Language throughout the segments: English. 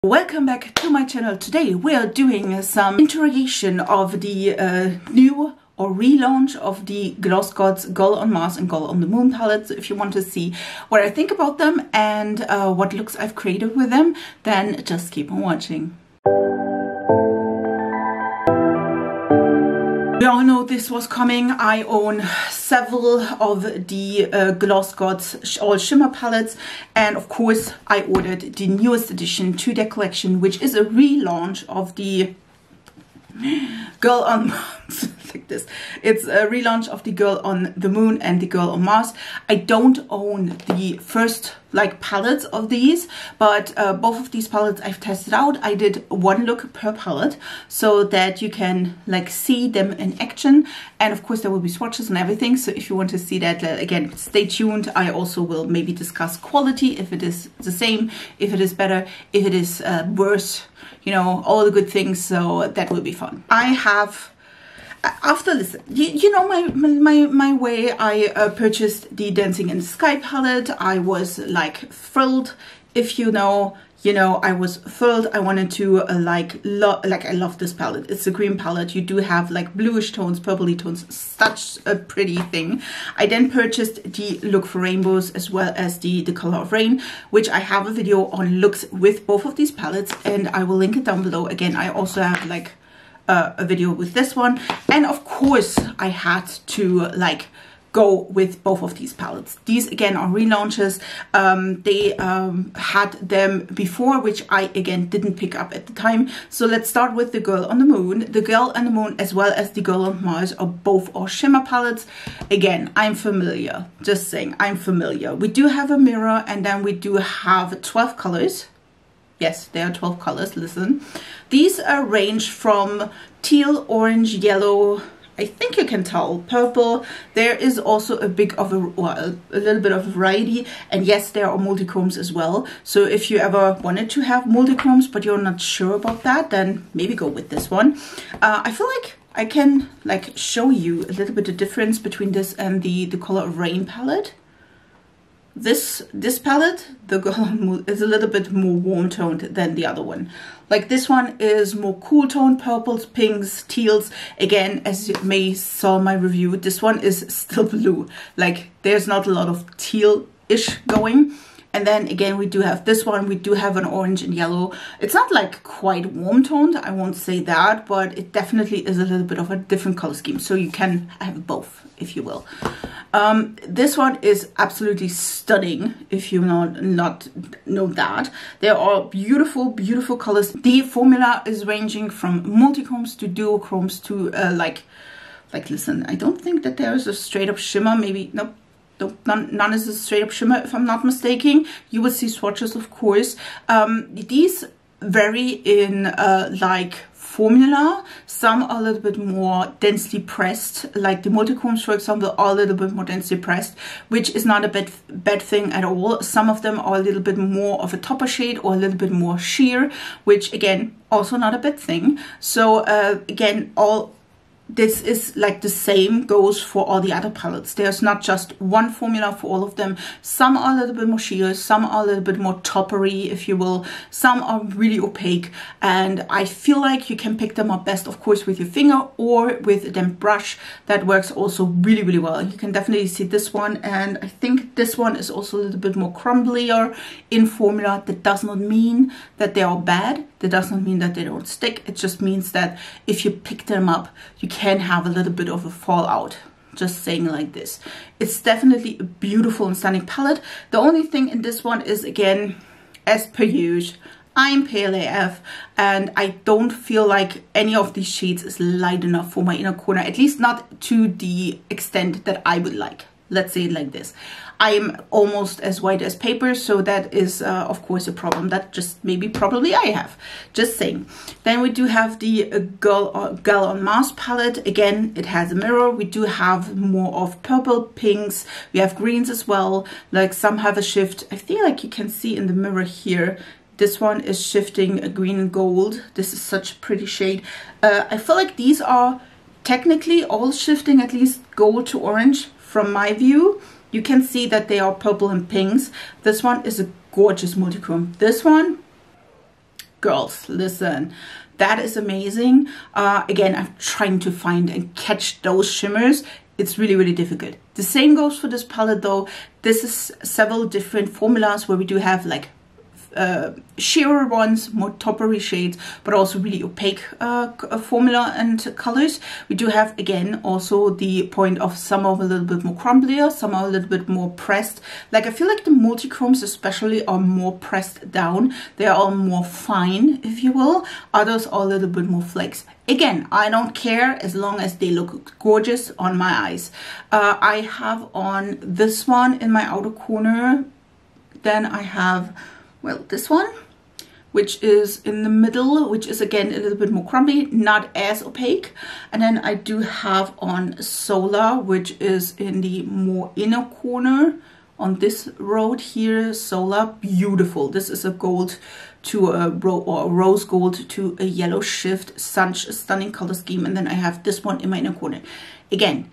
Welcome back to my channel. Today we are doing some interrogation of the new or relaunch of the Gloss Gods Girl on Mars and Girl on the Moon palettes. If you want to see what I think about them and what looks I've created with them, then just keep on watching. We all know this was coming. I own several of the Gloss Gods all shimmer palettes, and of course I ordered the newest addition to their collection, which is a relaunch of the Girl on Mars. Like this. It's a relaunch of the Girl on the Moon and the Girl on Mars. I don't own the first palettes of these, but both of these palettes I've tested out. I did one look per palette so that you can see them in action, and of course there will be swatches and everything. So if you want to see that, again, stay tuned. I also will maybe discuss quality, if it is the same, if it is better, if it is worse, you know, all the good things. So that will be fun. I have, after listen, you know my way. I purchased the Dancing in the Sky palette. I was thrilled. If you know, I was thrilled. I wanted to I love this palette. It's a green palette. You do have bluish tones, purpley tones, such a pretty thing. I then purchased the Look for Rainbows as well as the Color of Rain, which I have a video on looks with both of these palettes, and I will link it down below. Again, I also have a video with this one, and of course I had to go with both of these palettes. These again are relaunches. They had them before, which I again didn't pick up at the time. So let's start with the Girl on the Moon. The Girl on the Moon as well as the Girl on Mars are both our shimmer palettes. Again, I'm familiar, just saying, I'm familiar. We do have a mirror, and then we do have 12 colors. Yes, there are 12 colors, listen. These range from teal, orange, yellow, I think you can tell, purple. There is also a little bit of variety, and yes, there are multichromes as well. So if you ever wanted to have multichromes but you're not sure about that, then maybe go with this one. I feel like I can show you a little bit of difference between this and the Color of Rain palette. This palette, the Girl on the Moon, is a little bit more warm toned than the other one. This one is more cool toned, purples, pinks, teals. Again, as you may saw in my review, this one is still blue. There's not a lot of teal-ish going. And then again, we do have this one. We do have an orange and yellow. It's not quite warm toned, I won't say that, but it definitely is a little bit of a different color scheme. So you can have both, if you will. This one is absolutely stunning, if you not know that. There are beautiful, beautiful colors. The formula is ranging from multichromes to duochromes to listen, I don't think that there is a straight up shimmer. Maybe, nope. None is a straight up shimmer, if I'm not mistaken. You will see swatches, of course. These vary in formula. Some are a little bit more densely pressed, like the multichromes, for example, are a little bit more densely pressed, which is not a bad thing at all. Some of them are a little bit more of a topper shade or a little bit more sheer, which again, also not a bad thing. So again, this is the same goes for all the other palettes. There's not just one formula for all of them. Some are a little bit more sheer, some are a little bit more toppery, if you will. Some are really opaque, and I feel like you can pick them up best, of course, with your finger or with a damp brush. That works also really, really well. You can definitely see this one, and I think this one is also a little bit more crumblier in formula. That does not mean that they are bad. That does not mean that they don't stick. It just means that if you pick them up, you can have a little bit of a fallout. Just saying like this. It's definitely a beautiful and stunning palette. The only thing in this one is, again, as per usual, I'm pale AF, and I don't feel like any of these shades is light enough for my inner corner, at least not to the extent that I would like. Let's say it like this. I am almost as white as paper, so that is of course a problem that just probably I have. Just saying. Then we do have the Girl on Mars palette. Again, it has a mirror. We do have more of purple, pinks. We have greens as well. Some have a shift. I feel like you can see in the mirror here. This one is shifting a green and gold. This is such a pretty shade. I feel like these are technically all shifting at least gold to orange from my view. You can see that they are purple and pinks. This one is a gorgeous multichrome. This one girls, listen, that is amazing. Again, I'm trying to find and catch those shimmers. It's really, really difficult. The same goes for this palette though. This is several different formulas where we do have like sheerer ones, more toppery shades, but also really opaque formula and colors. We do have, again, also the point of some are a little bit more crumblier, some are a little bit more pressed. Like, I feel like the multichromes especially are more pressed down. They are all more fine, if you will. Others are a little bit more flakes. Again, I don't care as long as they look gorgeous on my eyes. I have on this one in my outer corner. Then I have, well, this one, which is in the middle, which is again a little bit more crumbly, not as opaque. And then I do have on Solar, which is in the more inner corner on this road here. Solar, beautiful. This is a gold to a rose gold to a yellow shift, stunning color scheme. And then I have this one in my inner corner. Again,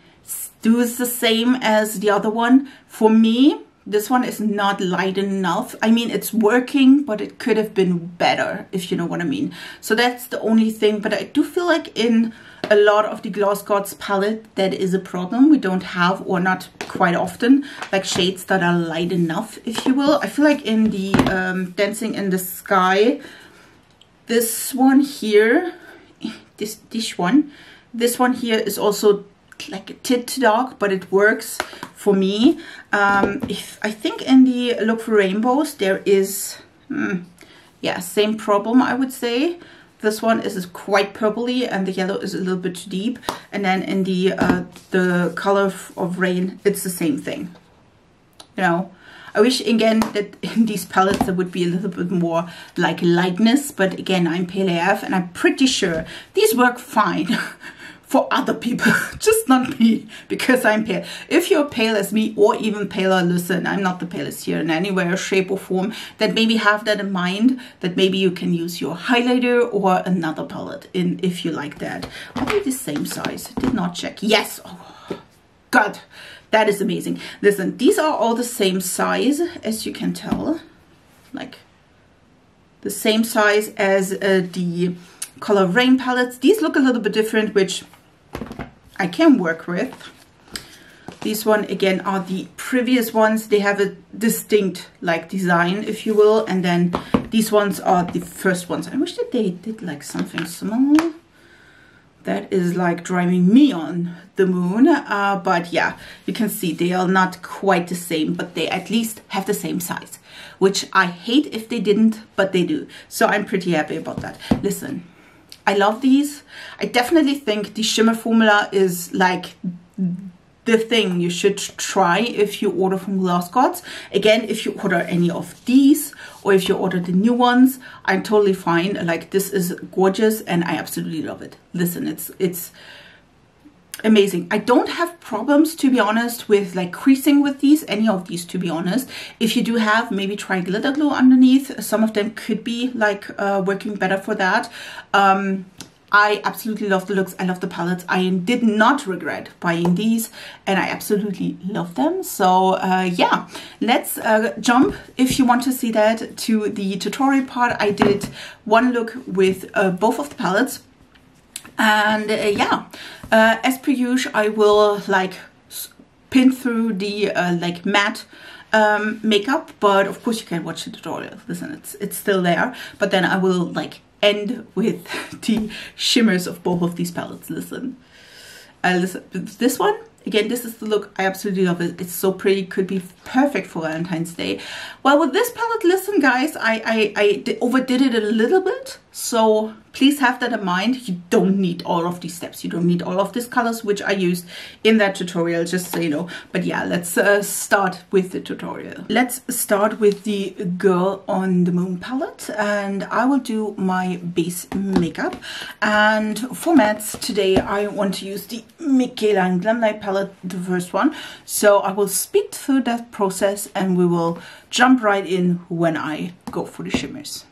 do the same as the other one. For me, this one is not light enough. I mean, it's working, but it could have been better, if you know what I mean. So that's the only thing. But I do feel like in a lot of the Gloss Gods palette, that is a problem. We don't have, or not quite often, like shades that are light enough, if you will. I feel like in the Dancing in the Sky, this one here, this one here is also like a tit dark, but it works for me. If I think in the Look for Rainbows there is yeah, same problem, I would say. This one is quite purpley and the yellow is a little bit too deep, and then in the Color of Rain, it's the same thing, you know. I wish again that in these palettes there would be a little bit more like lightness, but again, I'm pale AF and I'm pretty sure these work fine for other people, just not me, because I'm pale. If you're pale as me or even paler, listen, I'm not the palest here in any way or shape or form, that maybe have that in mind, that maybe you can use your highlighter or another palette in if you like that. Are they the same size? Did not check. Yes. Oh, God, that is amazing. Listen, these are all the same size, as you can tell. Like, the same size as the Color of Rain palettes. These look a little bit different, which I can work with. These one again are the previous ones. They have a distinct like design, if you will, and then these ones are the first ones. I wish that they did like something similar. That is like driving me on the moon. But yeah, you can see they are not quite the same, but they at least have the same size, which I hate if they didn't, but they do. So I'm pretty happy about that. Listen, I love these. I definitely think the shimmer formula is like the thing you should try if you order from Gloss Gods. Again, if you order any of these or if you order the new ones, I'm totally fine. Like, this is gorgeous and I absolutely love it. Listen, it's amazing. I don't have problems, to be honest, with like creasing with these, any of these, to be honest. If you do have, maybe try glitter glue underneath. Some of them could be like working better for that. I absolutely love the looks. I love the palettes. I did not regret buying these and I absolutely love them. So yeah, let's jump, if you want to see that, to the tutorial part. I did one look with both of the palettes. And yeah, as per usual, I will like pin through the like matte makeup, but of course you can watch the tutorial. Listen, it's still there, but then I will like end with the shimmers of both of these palettes. Listen, this one, again, this is the look. I absolutely love it. It's so pretty. Could be perfect for Valentine's Day. Well, with this palette, listen, guys, I overdid it a little bit. So please have that in mind. You don't need all of these steps. You don't need all of these colors, which I used in that tutorial, just so you know. But yeah, let's start with the tutorial. Let's start with the Girl on the Moon palette. And I will do my base makeup. And for mattes, today I want to use the Michaela Glam Light palette, the first one. So I will speed through that process and we will jump right in when I go for the shimmers.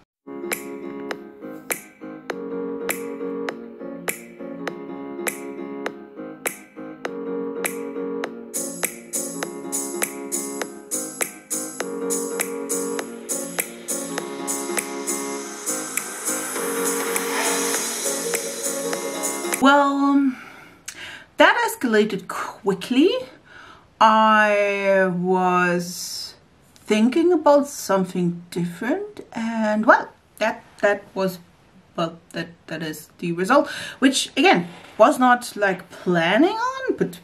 Well, that escalated quickly. I was thinking about something different, and well, that is the result, which again was not like planning on, but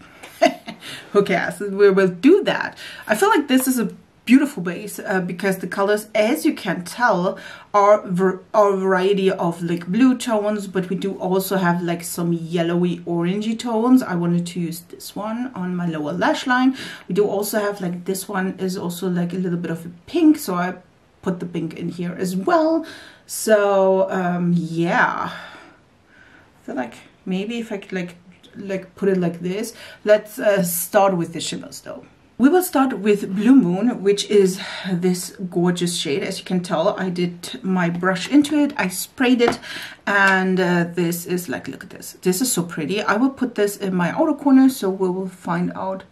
who cares? We will do that. I feel like this is a beautiful base because the colors, as you can tell, are a variety of like blue tones, but we do also have like some yellowy orangey tones. I wanted to use this one on my lower lash line. We do also have like this one is also like a little bit of a pink, so I put the pink in here as well. So yeah, I feel like maybe if I could like put it like this. Let's start with the shimmers though. We will start with Blue Moon, which is this gorgeous shade. As you can tell, I did my brush into it, I sprayed it, and this is like, look at this. This is so pretty. I will put this in my outer corner, so we will find out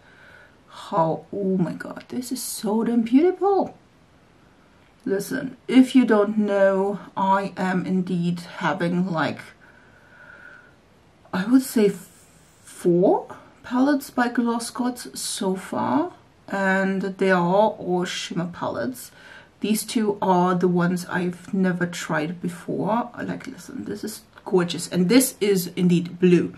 how, oh my god, this is so damn beautiful. Listen, if you don't know, I am indeed having like, I would say 4 palettes by Glossgods so far, and they are all shimmer palettes. These two are the ones I've never tried before. Like, listen, this is gorgeous, and this is indeed blue,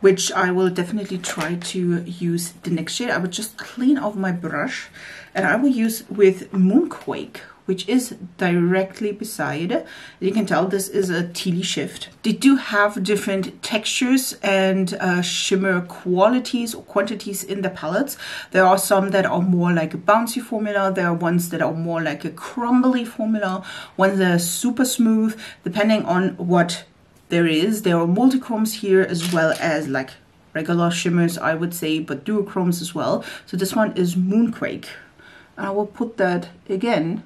which I will definitely try to use the next shade. I would just clean off my brush, and I will use with Moonquake, which is directly beside. You can tell this is a tealy shift. They do have different textures and shimmer qualities or quantities in the palettes. There are some that are more like a bouncy formula. There are ones that are more like a crumbly formula. Ones that are super smooth, depending on what there is. There are multichromes here as well as like regular shimmers, I would say, but duochromes as well. So this one is Moonquake. I will put that again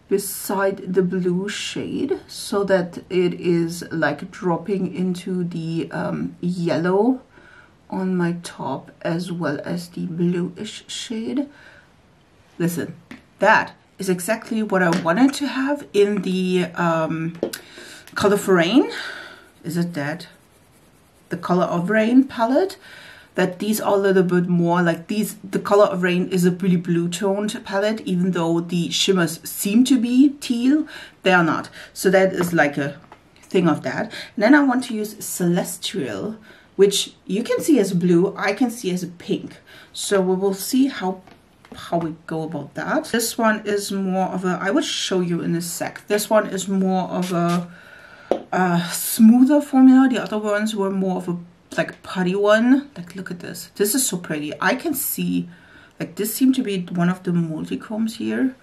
beside the blue shade so that it is like dropping into the yellow on my top as well as the bluish shade. Listen, that is exactly what I wanted to have in the Color for Rain. Is it that? The Color of Rain palette. That these are a little bit more like these. The Color of Rain is a really blue toned palette, even though the shimmers seem to be teal, they are not. So that is like a thing of that. And then I want to use Celestial, which you can see as blue, I can see as a pink. So we will see how we go about that. This one is more of a, I will show you in a sec. This one is more of a smoother formula. The other ones were more of a like putty one. Like, look at this. This is so pretty. I can see like this seemed to be one of the multichromes here.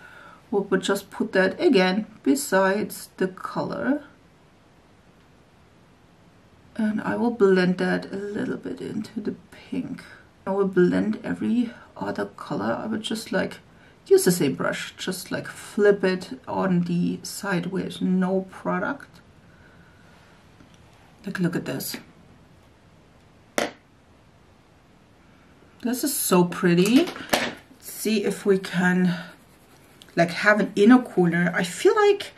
We'll just put that again besides the color, and I will blend that a little bit into the pink. I will blend every other color. I would just like use the same brush, just like flip it on the side where there's no product. Like, look at this. This is so pretty. Let's see if we can like have an inner corner. I feel like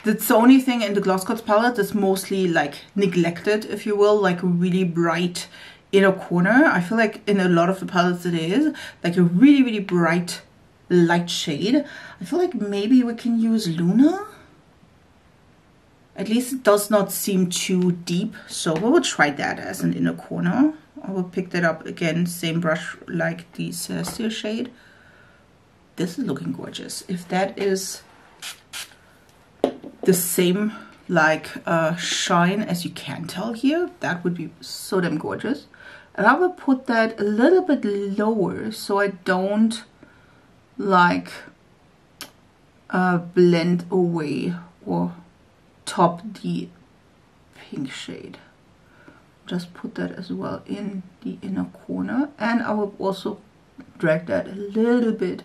that's the only thing in the Glossgods palette that's mostly like neglected, if you will, like a really bright inner corner. I feel like in a lot of the palettes it is like a really, really bright light shade. I feel like maybe we can use Luna. At least it does not seem too deep, so we will try that as an inner corner. I will pick that up again, same brush like the Celestial shade. This is looking gorgeous. If that is the same like shine as you can tell here, that would be so damn gorgeous. And I will put that a little bit lower so I don't like blend away or top the pink shade. Just put that as well in the inner corner, and I will also drag that a little bit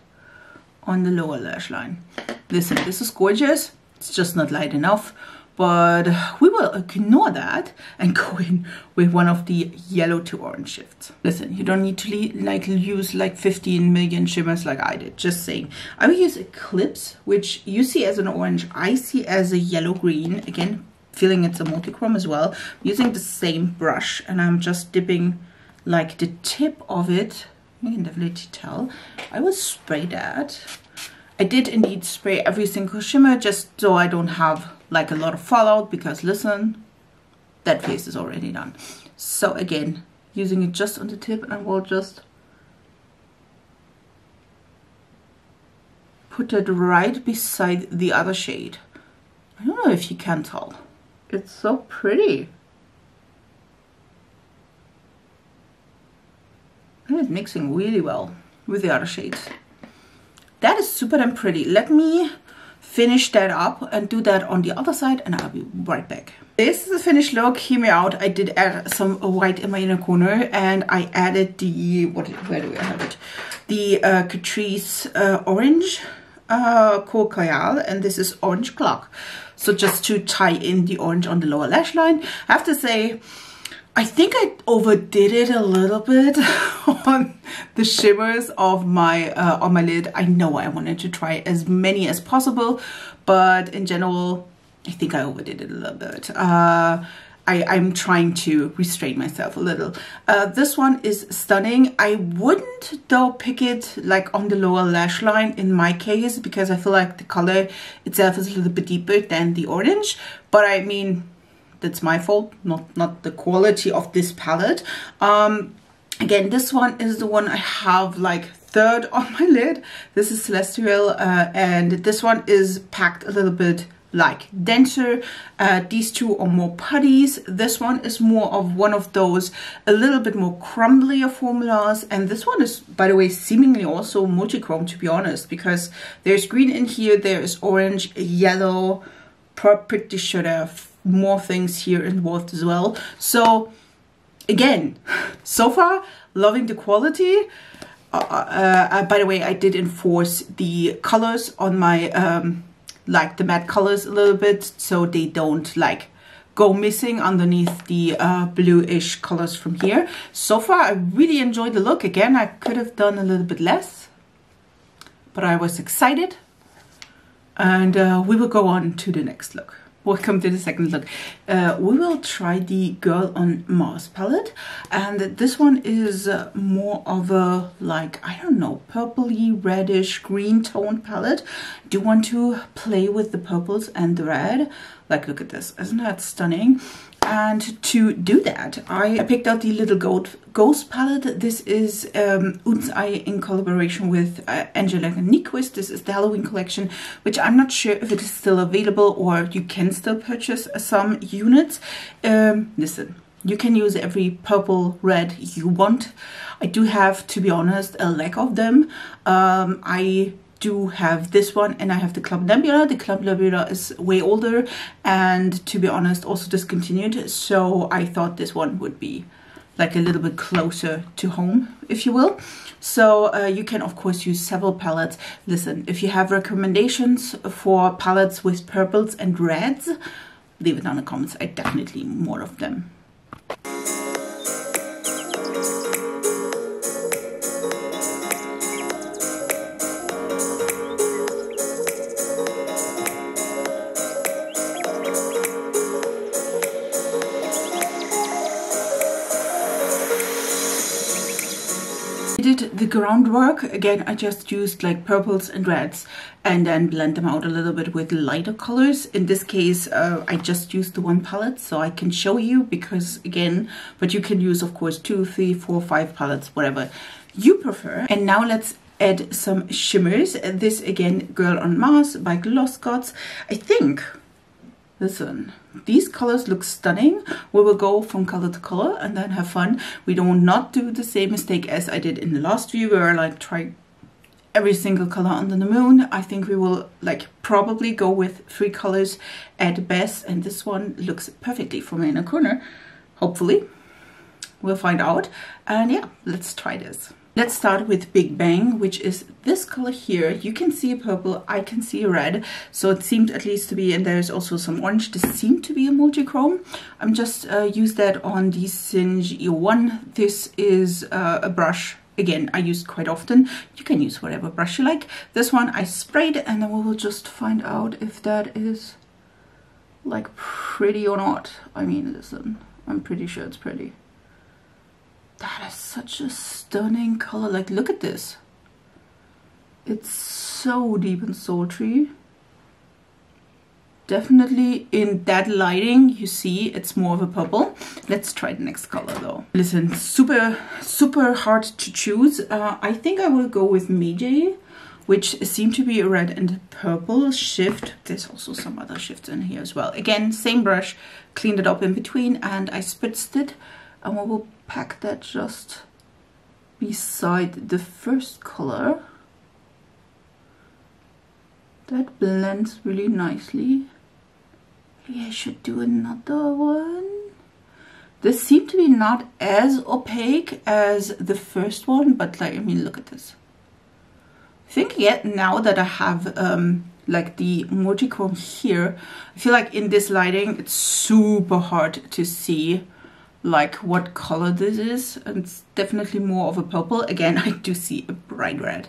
on the lower lash line. Listen, this is gorgeous. It's just not light enough, but we will ignore that and go in with one of the yellow to orange shifts. Listen, you don't need to use like 15 million shimmers like I did, just saying. I will use Eclipse, which you see as an orange, I see as a yellow green. Again, feeling it's a multi-chrome as well. I'm using the same brush and I'm just dipping like the tip of it. You can definitely tell. I will spray that. I did indeed spray every single shimmer just so I don't have like a lot of fallout, because listen, that face is already done. So again, using it just on the tip, and we'll just put it right beside the other shade. I don't know if you can tell. It's so pretty. And it's mixing really well with the other shades. That is super damn pretty. Let me finish that up and do that on the other side, and I'll be right back. This is the finished look. Hear me out. I did add some white in my inner corner, and I added the, where do I have it? The Catrice Orange Coal Coyal, and this is Orange Clock. So just to tie in the orange on the lower lash line. I have to say, I think I overdid it a little bit on the shimmers of my on my lid. I know I wanted to try as many as possible, but in general, I think I overdid it a little bit. I'm trying to restrain myself a little. This one is stunning. I wouldn't though pick it like on the lower lash line in my case, because I feel like the color itself is a little bit deeper than the orange. But I mean, that's my fault, not the quality of this palette. Again, this one is the one I have like third on my lid. This is Celestial, and this one is packed a little bit like denser. These two are more putties. This one is more of one of those a little bit more crumblier formulas, and this one is, by the way, seemingly also multi-chrome, to be honest, because there's green in here, there is orange, yellow, pretty sure there are more things here involved as well. So again, so far loving the quality. By the way, I did enforce the colors on my like the matte colors a little bit, so they don't like go missing underneath the bluish colors from here. So far I really enjoyed the look. Again, I could have done a little bit less, but I was excited, and we will go on to the next look. Welcome to the second look. We will try the Girl on Mars palette, and this one is more of a, like, I don't know, purpley reddish green toned palette. Do you want to play with the purples and the red? Like, look at this, isn't that stunning? And to do that, I picked out the Little Ghost palette. This is Odenseye in collaboration with Angelica Nyquist. This is the Halloween collection, which I'm not sure if it is still available or you can still purchase some units. Listen, you can use every purple, red you want. I do have, to be honest, a lack of them. I do have this one, and I have the Club Nebula. The Club Nebula is way older and, to be honest, also discontinued, so I thought this one would be like a little bit closer to home, if you will. So you can of course use several palettes. Listen, if you have recommendations for palettes with purples and reds, leave it down in the comments. I definitely need more of them. Did the groundwork. Again, I just used like purples and reds and then blend them out a little bit with lighter colors. In this case, I just used the one palette so I can show you, because again, but you can use of course 2, 3, 4, 5 palettes, whatever you prefer. And now let's add some shimmers. This again, Girl on Mars by Gloss Gods. I think, listen, these colors look stunning. We will go from color to color and then have fun. We do not do the same mistake as I did in the last view, where I like try every single color under the moon. I think we will like probably go with 3 colors at best, and this one looks perfectly for my inner corner. Hopefully, we'll find out. And yeah, let's try this. Let's start with Big Bang, which is this color here. You can see a purple, I can see a red, so it seemed at least to be, and there's also some orange. This seemed to be a multi-chrome. I'm just use that on the Singe E1. This is a brush, again, I use quite often. You can use whatever brush you like. This one I sprayed, and then we will just find out if that is like pretty or not. I mean, listen, I'm pretty sure it's pretty. That is such a stunning color. Like, look at this. It's so deep and sultry. Definitely in that lighting, you see it's more of a purple. Let's try the next color though. Listen, super hard to choose. I think I will go with Meiji, which seem to be a red and purple shift. There's also some other shifts in here as well. Again, same brush, cleaned it up in between, and I spritzed it. And we will pack that just beside the first color. That blends really nicely. Maybe I should do another one. This seemed to be not as opaque as the first one, but like, I mean, look at this. I think yet now that I have like the multichrome here, I feel like in this lighting it's super hard to see like what color this is, and it's definitely more of a purple. Again, I do see a bright red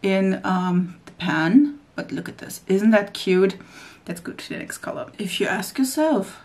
in the pan, but look at this. Isn't that cute? Let's go to the next color. If you ask yourself,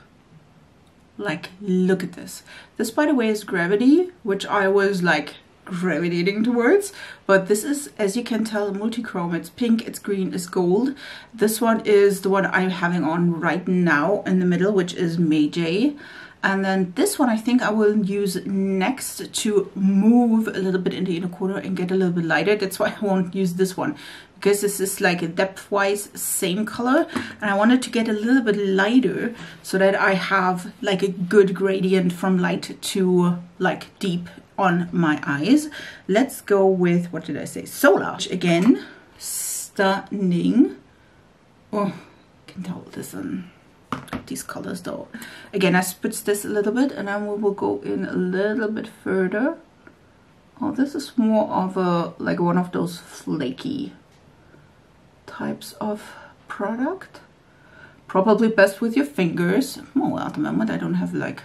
like, look at this. This, by the way, is Gravity, which I was like gravitating towards, but this is, as you can tell, multichrome. It's pink, it's green, it's gold. This one is the one I'm having on right now in the middle, which is Meiji. And then this one I think I will use next to move a little bit in the inner corner and get a little bit lighter. That's why I won't use this one, because this is like a depth-wise same color, and I wanted to get a little bit lighter so that I have like a good gradient from light to like deep on my eyes. Let's go with, what did I say? Solar. Which again, stunning. Oh, I can tell this one. These colors though. Again, I spritzed this a little bit, and then we will go in a little bit further. Oh, this is more of a, like one of those flaky types of product. Probably best with your fingers. Oh, at the moment I don't have like,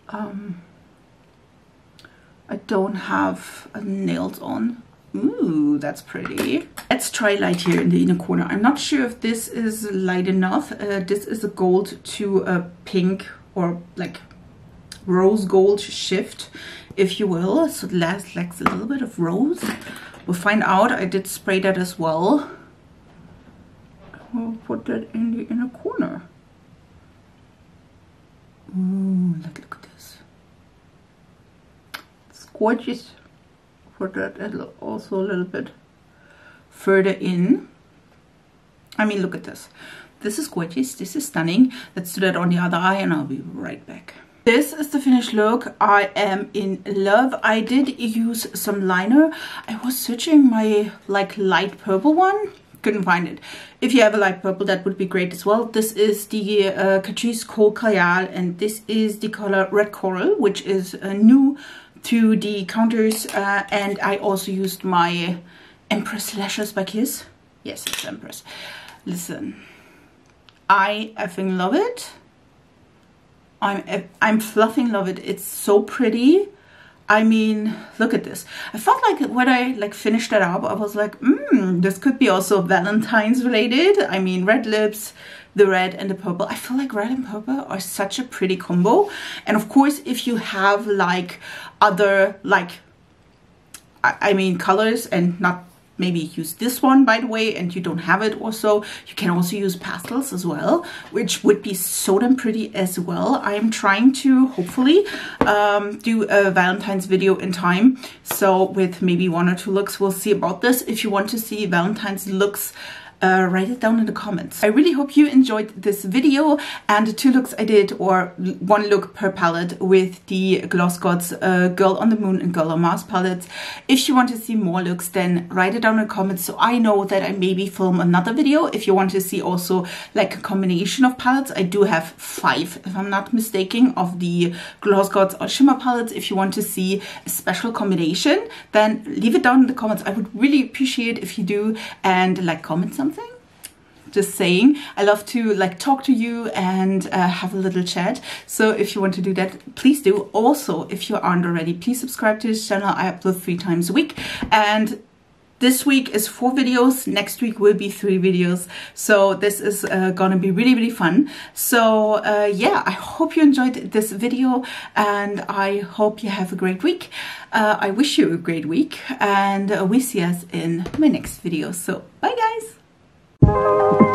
I don't have nails on. Ooh, that's pretty. Let's try light here in the inner corner. I'm not sure if this is light enough. This is a gold to a pink or like rose gold shift, if you will. So it lacks a little bit of rose. We'll find out. I did spray that as well. We'll put that in the inner corner. Ooh, look at this. It's gorgeous. Put that also a little bit further in. I mean, look at this. This is gorgeous. This is stunning. Let's do that on the other eye and I'll be right back. This is the finished look. I am in love. I did use some liner. I was searching my like light purple one. Couldn't find it. If you have a light purple, that would be great as well. This is the Catrice Coral Cayal, and this is the color Red Coral, which is new to the counters, and I also used my Empress Lashes by Kiss. Yes, it's Empress. Listen, I effing love it. I'm fluffing love it. It's so pretty. I mean, look at this. I felt like when I like finished that up, I was like, this could be also Valentine's related. I mean, red lips, the red and the purple. I feel like red and purple are such a pretty combo. And of course, if you have like other like, I mean, colors and not maybe use this one, by the way, and you don't have it also, you can also use pastels as well, which would be so damn pretty as well. I'm trying to hopefully do a Valentine's video in time, so with maybe 1 or 2 looks. We'll see about this. If you want to see Valentine's looks, write it down in the comments. I really hope you enjoyed this video and the 2 looks I did, or 1 look per palette, with the Gloss Gods Girl on the Moon and Girl on Mars palettes. If you want to see more looks, then write it down in the comments so I know that I maybe film another video. If you want to see also like a combination of palettes, I do have 5, if I'm not mistaken, of the Gloss Gods or Shimmer palettes. If you want to see a special combination, then leave it down in the comments. I would really appreciate if you do, and like comment something. Just saying, I love to like talk to you and have a little chat. So if you want to do that, please do. Also, if you aren't already, please subscribe to this channel. I upload 3 times a week, and This week is 4 videos, next week will be 3 videos, so this is gonna be really fun. So yeah, I hope you enjoyed this video and I hope you have a great week. I wish you a great week, and we see us in my next video. So bye guys.